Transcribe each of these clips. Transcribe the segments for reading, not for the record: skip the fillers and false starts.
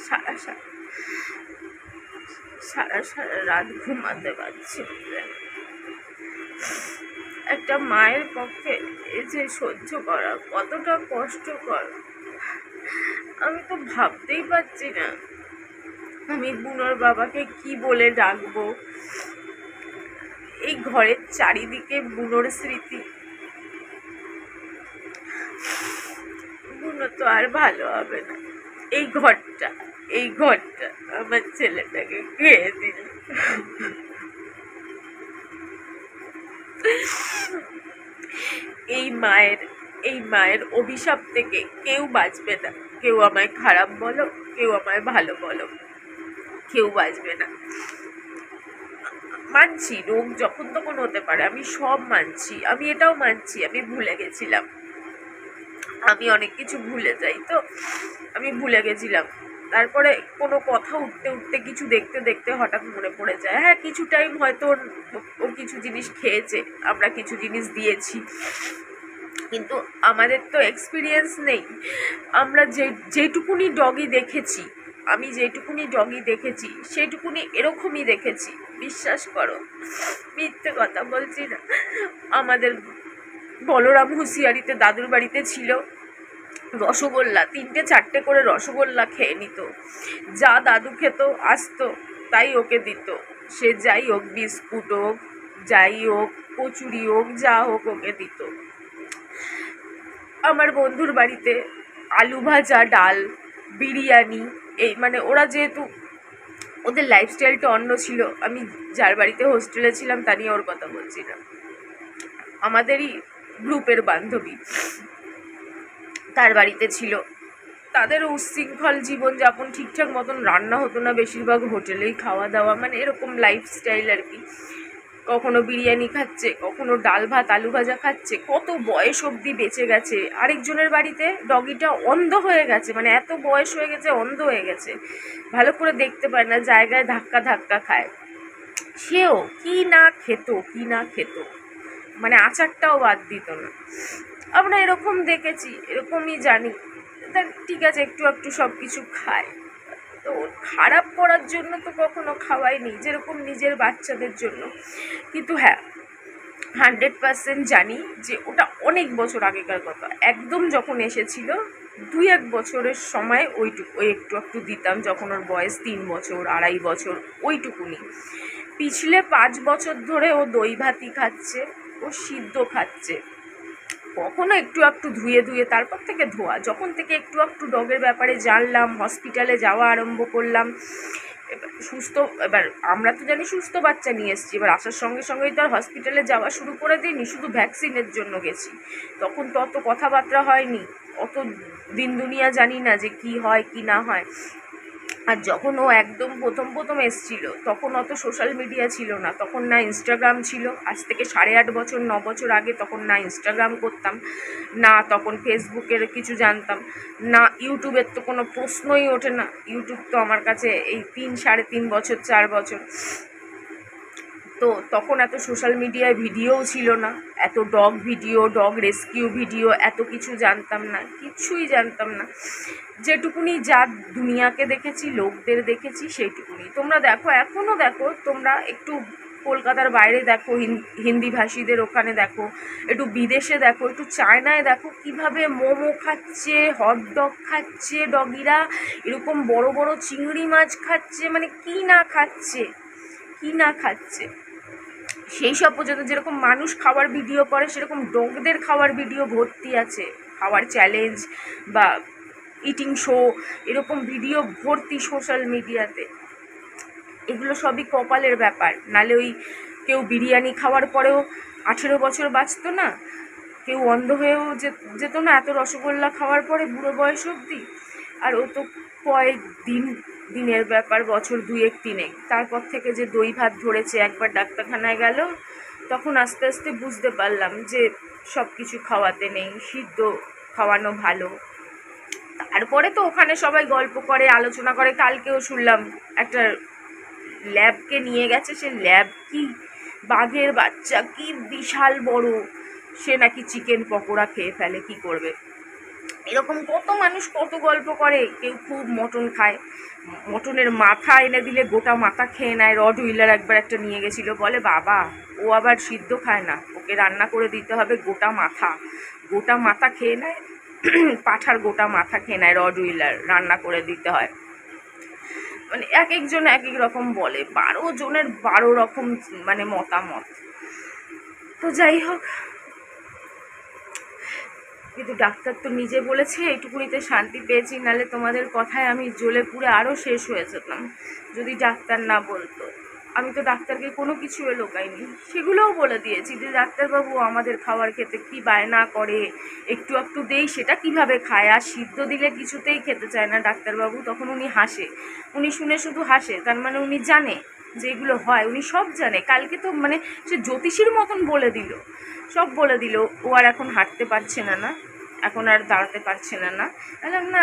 সারা সারা সারা সারা রাত ঘুমাতে পারছি না। একটা মায়ের পক্ষে এই যে সহ্য করা কতটা কষ্টকর আমি তো ভাবতেই পারছি না। আমি বুনোর বাবাকে কি বলে ডাকবো? এই ঘরের চারিদিকে বুনোর স্মৃতি। বুনো তো আর ভালো হবে না। এই ঘরটা আমার ছেলেটাকে খেয়ে দিল। এই মায়ের অভিশাপ থেকে কেউ বাঁচবে না। কেউ আমায় খারাপ বলো, কেউ আমায় ভালো বলো, কেউ বাঁচবে না। মানছি রোগ যখন তখন হতে পারে, আমি সব মানছি, আমি এটাও মানছি আমি ভুলে গেছিলাম। আমি অনেক কিছু ভুলে যাই, তো আমি ভুলে গেছিলাম। তারপরে কোনো কথা উঠতে উঠতে কিছু দেখতে দেখতে হঠাৎ মনে পড়ে যায়, হ্যাঁ কিছু টাইম হয়তো ও কিছু জিনিস খেয়েছে, আমরা কিছু জিনিস দিয়েছি, কিন্তু আমাদের তো এক্সপিরিয়েন্স নেই। আমরা যেটুকুনি ডগি দেখেছি, আমি যেটুকুনি ডগি দেখেছি সেটুকুনি এরকমই দেখেছি। বিশ্বাস করো, মিথ্যে কথা বলছি না। আমাদের বলরাম হুঁশিয়ারিতে দাদুর বাড়িতে ছিল রসগোল্লা, 3-4টে করে রসগোল্লা খেয়ে নিত। যা দাদু খেত আসতো তাই ওকে দিত। সে যাই হোক, বিস্কুট হোক, যাই হোক, কচুরি হোক, যা হোক ওকে দিত। আমার বন্ধুর বাড়িতে আলু ভাজা, ডাল, বিরিয়ানি, এই মানে ওরা যেহেতু ওদের লাইফস্টাইলটা অন্য ছিল। আমি যার বাড়িতে হোস্টেলে ছিলাম তা নিয়ে ওর কথা বলছি না, আমাদেরই গ্রুপের বান্ধবী তার বাড়িতে ছিল। তাদের উচ্ছৃঙ্খল জীবনযাপন, ঠিকঠাক মতন রান্না হতো না, বেশিরভাগ হোটেলেই খাওয়া দাওয়া, মানে এরকম লাইফস্টাইল আর কি। কখনো বিরিয়ানি খাচ্ছে, কখনো ডাল ভাত আলু ভাজা খাচ্ছে। কত বয়স অবধি বেঁচে গেছে। আরেকজনের বাড়িতে ডগিটা অন্ধ হয়ে গেছে, মানে এত বয়স হয়ে গেছে অন্ধ হয়ে গেছে, ভালো করে দেখতে পায় না, জায়গায় ধাক্কা ধাক্কা খায়। সেও কি না খেত, মানে আচারটাও বাদ দিত না। আমরা এরকম দেখেছি, এরকমই জানি। ঠিক আছে, একটু একটু সব কিছু খায়, তো খারাপ করার জন্য তো কখনো খাওয়াইনি, যেরকম নিজের বাচ্চাদের জন্য। কিন্তু হ্যাঁ, 100% জানি যে ওটা অনেক বছর আগেকার কথা। একদম যখন এসেছিল 2-1 বছরের সময় ওই একটু একটু দিতাম, যখন ওর বয়স 3 বছর 2.5 বছর, ওইটুকুনি। পিছলে 5 বছর ধরে ও দই ভাতই খাচ্ছে, ও সিদ্ধ খাচ্ছে, কখনো একটু একটু ধুয়ে তারপর থেকে ধোয়া। যখন থেকে একটু একটু ডগের ব্যাপারে জানলাম, হসপিটালে যাওয়া আরম্ভ করলাম। এবার আমরা তো জানি সুস্থ বাচ্চা নিয়ে এসেছি, এবার আসার সঙ্গে সঙ্গেই তো আর হসপিটালে যাওয়া শুরু করে দিইনি, শুধু ভ্যাকসিনের জন্য গেছি। তখন তো অত কথাবার্তা হয়নি, অত দিন দুনিয়া জানি না যে কি হয় কি না হয়। আর যখন ও একদম প্রথম এসছিল তখন অত সোশ্যাল মিডিয়া ছিল না, তখন না ইনস্টাগ্রাম ছিল। আজ থেকে 8.5 বছর 9 বছর আগে তখন না ইনস্টাগ্রাম করতাম, না তখন ফেসবুকের কিছু জানতাম, না ইউটিউবের তো কোনো প্রশ্নই ওঠে না। ইউটিউব তো আমার কাছে এই 3-3.5 বছর 4 বছর। তো তখন এত সোশ্যাল মিডিয়ায় ভিডিওও ছিল না, এত dog video, dog rescue video, এত কিছু জানতাম না, কিছুই জানতাম না। যেটুকুনি যা দুনিয়াকে দেখেছি, লোকদের দেখেছি, সেইটুকুনি। তোমরা দেখো, এখনও দেখো, তোমরা একটু কলকাতার বাইরে দেখো, হিন্দি ভাষীদের ওখানে দেখো, একটু বিদেশে দেখো, একটু চায়নায় দেখো, কিভাবে মোমো খাচ্ছে, হটডগ খাচ্ছে ডগিরা, এরকম বড় বড় চিংড়ি মাছ খাচ্ছে, মানে কি না খাচ্ছে। সেই সব পর্যন্ত যেরকম মানুষ খাওয়ার ভিডিও করে, সেরকম ডগদের খাওয়ার ভিডিও ভর্তি আছে। খাওয়ার চ্যালেঞ্জ বা ইটিং শো, এরকম ভিডিও ভর্তি সোশ্যাল মিডিয়াতে। এগুলো সবই কপালের ব্যাপার, নালে ওই কেউ বিরিয়ানি খাওয়ার পরেও 18 বছর বাঁচতো না, কেউ অন্ধ হয়েও যেত না এত রসগোল্লা খাওয়ার পরে বুড়ো বয়স অবধি। আর ও তো দিনের ব্যাপার, বছর 2-3, তারপর থেকে যে দই ভাত ধরেছে। একবার ডাক্তারখানায় গেল, তখন আস্তে আস্তে বুঝতে পারলাম যে সব কিছু খাওয়াতে নেই, সিদ্ধ খাওয়ানো ভালো। তারপরে তো ওখানে সবাই গল্প করে, আলোচনা করে। কালকেও শুনলাম একটা ল্যাবকে নিয়ে গেছে, সে ল্যাব কি বাঘের বাচ্চা, কি বিশাল বড়, সে নাকি চিকেন পকোড়া খেয়ে ফেলে, কি করবে। এরকম কত মানুষ কত গল্প করে। কেউ খুব মটন খায়, মটনের মাথা এনে দিলে গোটা মাথা খেয়ে নেয়। রড হুইলার একবার একটা নিয়ে গেছিলো, বলে বাবা ও আবার সিদ্ধ খায় না, ওকে রান্না করে দিতে হবে গোটা মাথা। গোটা মাথা খেয়ে নেয়, পাঁঠার গোটা মাথা খেয়ে নেয় রড হুইলার, রান্না করে দিতে হয়। মানে এক একজন এক এক রকম বলে, 12 জনের 12 রকম মানে মতামত। তো যাই হোক, কিন্তু ডাক্তার তো নিজে বলেছে এইটুকুনিতে শান্তি পেয়েছি, নাহলে তোমাদের কথায় আমি জ্বলে পুড়ে আরও শেষ হয়ে যেতাম যদি ডাক্তার না বলতো। আমি তো ডাক্তারকে কোনো কিছু লোকাইনি, সেগুলোও বলে দিয়েছি যে ডাক্তারবাবু আমাদের খাবার খেতে কি বায়না করে, একটু একটু দেই সেটা কিভাবে খায়, আর সিদ্ধ দিলে কিছুতেই খেতে চায় না ডাক্তারবাবু। তখন উনি হাসে, উনি শুনে শুধু হাসে, তার মানে উনি জানে যে এগুলো হয়, উনি সব জানে। কালকে তো মানে সে জ্যোতিষীর মতন বলে দিল, সব বলে দিল। ও আর এখন হাঁটতে পারছে না, না এখন আর দাঁড়াতে পারছে না, না বললাম না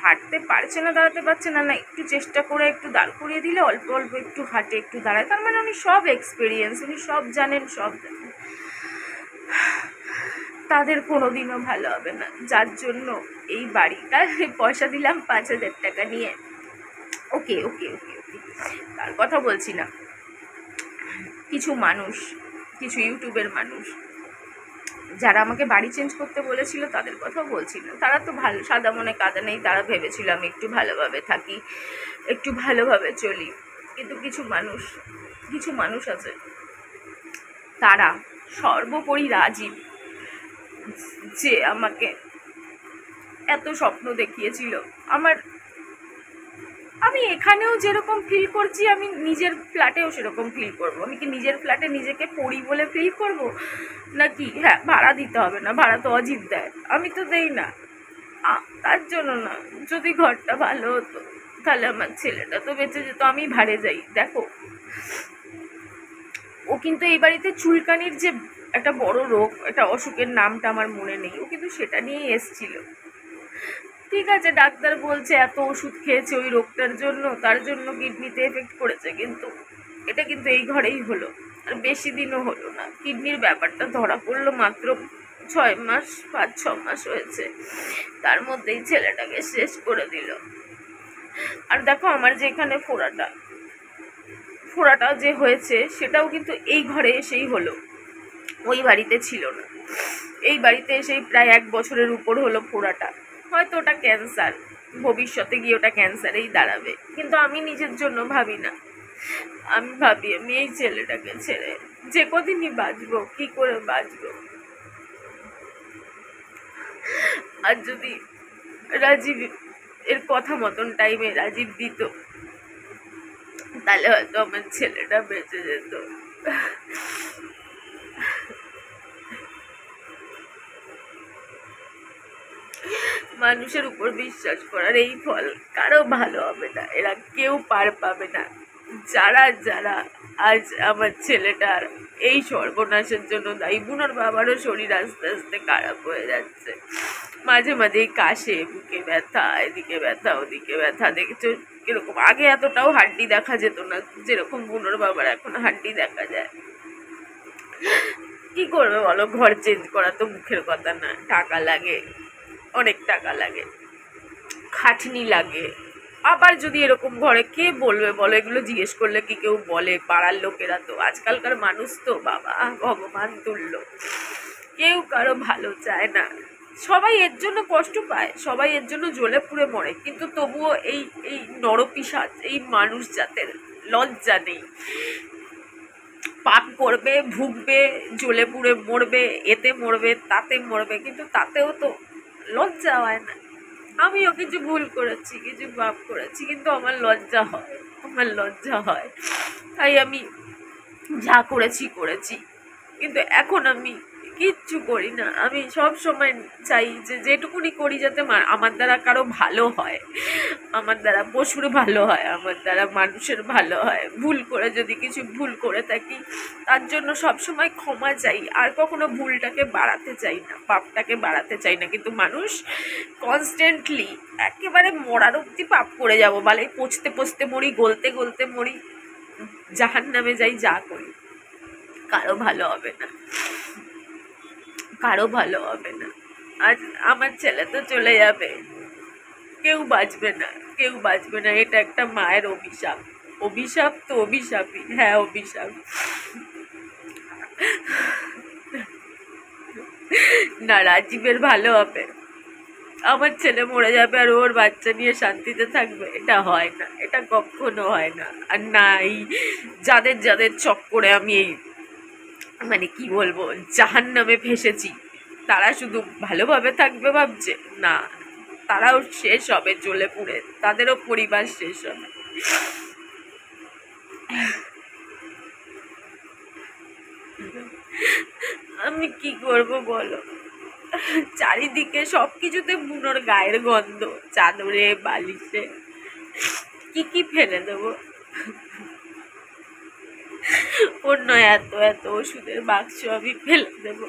হাঁটতে পারছে না, দাঁড়াতে পারছে না, না একটু চেষ্টা করে একটু দাঁড় করিয়ে দিলে অল্প অল্প একটু হাঁটে একটু দাঁড়ায়। তার মানে উনি সব এক্সপিরিয়েন্স, উনি সব জানেন, সব জানেন। তাদের কোনো দিনও ভালো হবে না, যার জন্য এই বাড়িটা পয়সা দিলাম 5,000 টাকা নিয়ে। ওকে ওকে ওকে ওকে, তার কথা বলছি না। কিছু মানুষ, কিছু ইউটিউবের মানুষ যারা আমাকে বাড়ি চেঞ্জ করতে বলেছিল তাদের কথাও বলছি না, তারা তো ভালো, সাদা মনে কাদা নেই, তারা ভেবেছিল আমি একটু ভালোভাবে থাকি, একটু ভালোভাবে চলি। কিন্তু কিছু মানুষ আছে, তারা সর্বোপরি রাজীব, যে আমাকে এত স্বপ্ন দেখিয়েছিল। আমি এখানেও যেরকম ফিল করছি আমি নিজের ফ্ল্যাটেও সেরকম ফিল করব। আমি কি নিজের ফ্ল্যাটে নিজেকে পড়ি বলে ফিল করব নাকি? হ্যাঁ, ভাড়া দিতে হবে না, ভাড়া তো অজিত দেয়, আমি তো দেই না। তার জন্য না, যদি ঘরটা ভালো হতো তাহলে আমার ছেলেটা তো বেঁচে যেত, আমি ভাড়ে যাই। দেখো, ও কিন্তু এই বাড়িতে চুলকানির যে একটা বড় রোগ, একটা অসুখের নামটা আমার মনে নেই, ও কিন্তু সেটা নিয়েই এসছিল। ঠিক আছে, ডাক্তার বলছে এত ওষুধ খেয়েছে ওই রোগটার জন্য, তার জন্য কিডনিতে এফেক্ট করেছে, কিন্তু এটা কিন্তু এই ঘরেই হলো, আর বেশি দিনও হলো না। কিডনির ব্যাপারটা ধরা পড়লো মাত্র 6 মাস, 5-6 মাস হয়েছে, তার মধ্যেই ছেলেটাকে শেষ করে দিল। আর দেখো, আমার যে এখানে ফোড়াটা যে হয়েছে সেটাও কিন্তু এই ঘরে এসেই হলো, ওই বাড়িতে ছিল না। এই বাড়িতে এসেই প্রায় 1 বছরের উপর হলো ফোড়াটা। হয়তো ওটা ক্যান্সার, ভবিষ্যতে গিয়ে ওটা ক্যান্সারেই দাঁড়াবে, কিন্তু আমি নিজের জন্য ভাবি না। আমি ভাবি আমি এই ছেলেটাকে ছেড়ে যে কদিনই বাঁচবো, কি করে বাঁচবো। আর যদি রাজীব এর কথা মতন টাইমে রাজীব দিত, তাহলে হয়তো আমার ছেলেটা বেঁচে যেত। মানুষের উপর বিশ্বাস করার এই ফল কারো ভালো হবে না, এরা কেউ পার পাবে না। যারা যারা আজ আমার ছেলেটার এই সর্বনাশের জন্য দায়ী। বুনোর বাবারও শরীর আস্তে আস্তে খারাপ হয়ে যাচ্ছে, মাঝে মাঝেই কাশে, বুকে ব্যথা, এদিকে ব্যথা ওদিকে ব্যথা। দেখেছো কিরকম? আগে এতটাও হাড্ডি দেখা যেত না যেরকম বুনোর বাবার এখন হাড্ডি দেখা যায়। কি করবে বলো, ঘর চেঞ্জ করা তো মুখের কথা না, টাকা লাগে, অনেক টাকা লাগে, খাটনি লাগে। আবার যদি এরকম ঘরে কে বলবে বলো? এগুলো জিজ্ঞেস করলে কি কেউ বলে? পাড়ার লোকেরা তো, আজকালকার মানুষ তো বাবা ভগবান তুল্য, কেউ কারো ভালো চায় না। সবাই এর জন্য কষ্ট পায়, সবাই এর জন্য জ্বলে পুড়ে মরে, কিন্তু তবুও এই এই নরপিশাচ, এই মানুষ জাতের লজ্জা নেই। পাপ করবে, ভুগবে, জ্বলে পুড়ে মরবে, এতে মরবে তাতে মরবে, কিন্তু তাতেও তো লজ্জা হয় না। আমিও কিছু ভুল করেছি, কিছু পাপ করেছি, কিন্তু আমার লজ্জা হয়, আমার লজ্জা হয়। তাই আমি যা করেছি করেছি, কিন্তু এখন আমি কিচ্ছু করি না। আমি সব সময় চাই যে যেটুকুনি করি যাতে আমার দ্বারা কারো ভালো হয়, আমার দ্বারা পশুর ভালো হয়, আমার দ্বারা মানুষের ভালো হয়। ভুল করে যদি কিছু ভুল করে থাকি তার জন্য সব সময় ক্ষমা চাই, আর কখনো ভুলটাকে বাড়াতে চাই না, পাপটাকে বাড়াতে চাই না। কিন্তু মানুষ কনস্ট্যান্টলি একেবারে মরার অবধি পাপ করে যাবো, বলে পচতে পচতে মরি, গলতে গলতে মরি, জাহান্নামে যাই, যা করি, কারো ভালো হবে না, কারো ভালো হবে না। আজ আমার ছেলে তো চলে যাবে, কেউ বাঁচবে না, কেউ বাঁচবে না। এটা একটা মায়ের অভিশাপ। অভিশাপ তো অভিশাপই, হ্যাঁ অভিশাপ। না, রাজীবের ভালো হবে, আমার ছেলে মরে যাবে আর ওর বাচ্চা নিয়ে শান্তিতে থাকবে, এটা হয় না, এটা কখনো হয় না। আর না, এই যাদের যাদের চক্করে আমি এই মানে কি বলবো জাহান্নামে ফেসেছি, তারা শুধু ভালোভাবে থাকবে ভাবছে, না, তারাও শেষ হবে জ্বলে পুড়ে, তাদেরও পরিবার শেষ হবে। আমি কি করব বলো, চারিদিকে সবকিছুতে বুনোর গায়ের গন্ধ, চাদরে বালিশে কি কি ফেলে দেবো। অন্য এত এত ওষুধের বাক্স আমি ফেলে দেবো।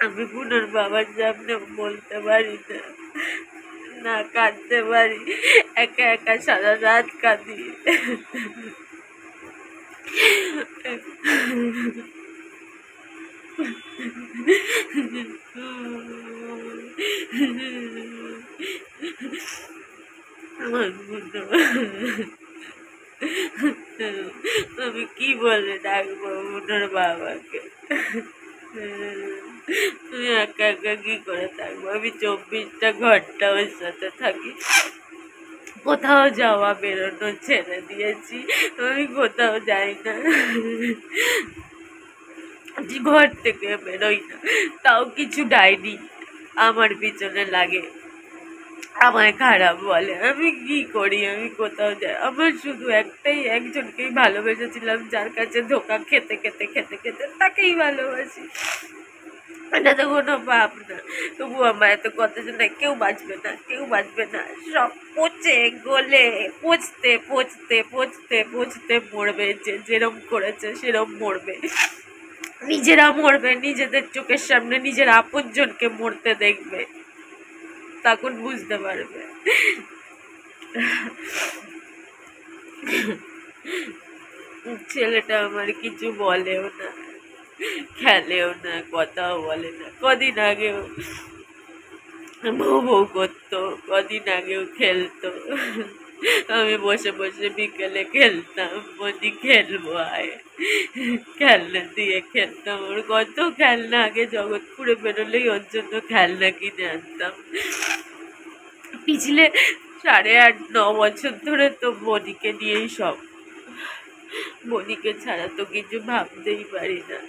আমি বুনোর বাবার সামনে বলতে পারি না, না কাঁদতে পারি, একা একা সারা রাত কাঁদি। আমি কি বলে ডাকবো বুনোর বাবাকে? আমি একা একা কি করে থাকবো? আমি 24টা ঘন্টা ওর সাথে থাকি, কোথাও যাওয়া বেরোনো ছেড়ে দিয়েছি, আমি কোথাও যাই না, ঘর থেকে বেরোই না। তাও কিছু ডাইনি আমার পিছনে লাগে, আমায় খারাপ বলে, আমি কি করি? আমি কোথাও যাই, আমার শুধু একজনকেই ভালোবেসেছিলাম, যার কাছে ধোকা খেতে খেতে খেতে খেতে তাকেই ভালোবাসি। এটা তো কোনো পাপ না, তবু আমার এত কথা শোনা, কেউ বাঁচবে না, কেউ বাঁচবে না, সব পচে গলে পচতে পচতে পচতে পচতে মরবে, যে যেরম করেছে সেরম মরবে, নিজেরা মরবে, নিজেদের চোখের সামনে নিজের আপনজনকে মরতে দেখবে, তখন বুঝতে পারবে। ছেলেটা আমার কিছু বলেও না, খেলেও না, কথাও বলে না। কদিন আগেও বউ বউ করতো, কদিন আগেও খেলতো, আমি বসে বসে বিকেলে খেলতাম, বলি খেলবো আয়, খেলনা দিয়ে খেলতাম। ওর কত খেলনা, আগে জগৎপুরে বেরোলেই ওর জন্য খেলনা কিনে আনতাম। পিছলে 8.5-9 বছর ধরে তো বনিকে নিয়েই সব, বনিকে ছাড়া তো কিছু ভাবতেই পারি না।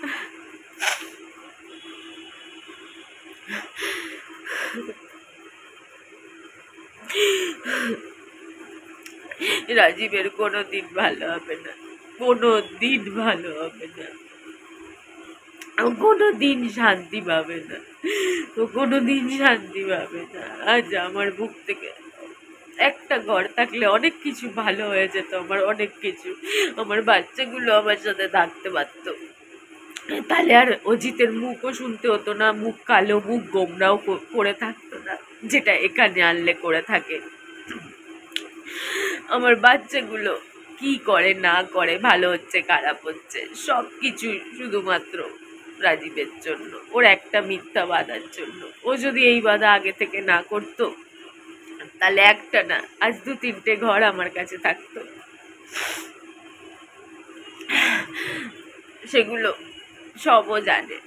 রাজীবের কোনোদিন ভালো হবে না, কোনোদিন ভালো হবে না, কোনোদিন শান্তি পাবে না, ও কোনোদিন শান্তি পাবে না। আজ আমার বুক থেকে একটা ঘর থাকলে অনেক কিছু ভালো হয়ে যেত, আমার অনেক কিছু, আমার বাচ্চাগুলো আমার সাথে থাকতে পারতো, তাহলে আর অজিতের মুখও শুনতে হতো না, মুখ কালো, মুখ গোমরাও করে থাকতো না, যেটা এখানে আনলে করে থাকে। আমার বাচ্চাগুলো কি করে না করে, ভালো হচ্ছে খারাপ হচ্ছে, সব কিছু শুধুমাত্র রাজীবের জন্য, ওর একটা মিথ্যা বাধার জন্য। ও যদি এই বাধা আগে থেকে না করতো, তাহলে একটা না আজ 2-3টে ঘর আমার কাছে থাকতো, সেগুলো সবও জানে।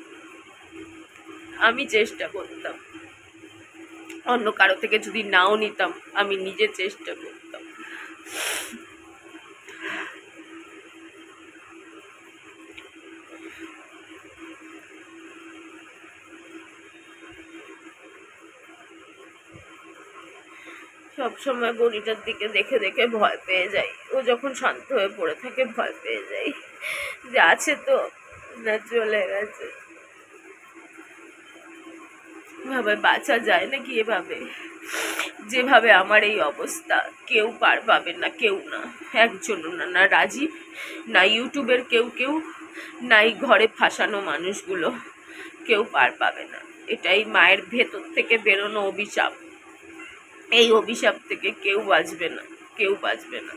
আমি চেষ্টা করতাম, অন্য কারো থেকে যদি নাও নিতাম, আমি নিজে চেষ্টা করতাম। সবসময় বড়িটার দিকে দেখে দেখে ভয় পেয়ে যাই, ও যখন শান্ত হয়ে পড়ে থাকে ভয় পেয়ে যাই, যে আছে তো না চলে গেছে। এভাবে বাঁচা যায় নাকি? এভাবে যেভাবে আমার এই অবস্থা, কেউ পার পাবে না, কেউ না, একজনও না, না রাজীব, না ইউটিউবের কেউ, নাই ঘরে ফাঁসানো মানুষগুলো, কেউ পার পাবে না। এটাই মায়ের ভেতর থেকে বেরোনো অভিশাপ। এই অভিশাপ থেকে কেউ বাঁচবে না, কেউ বাঁচবে না।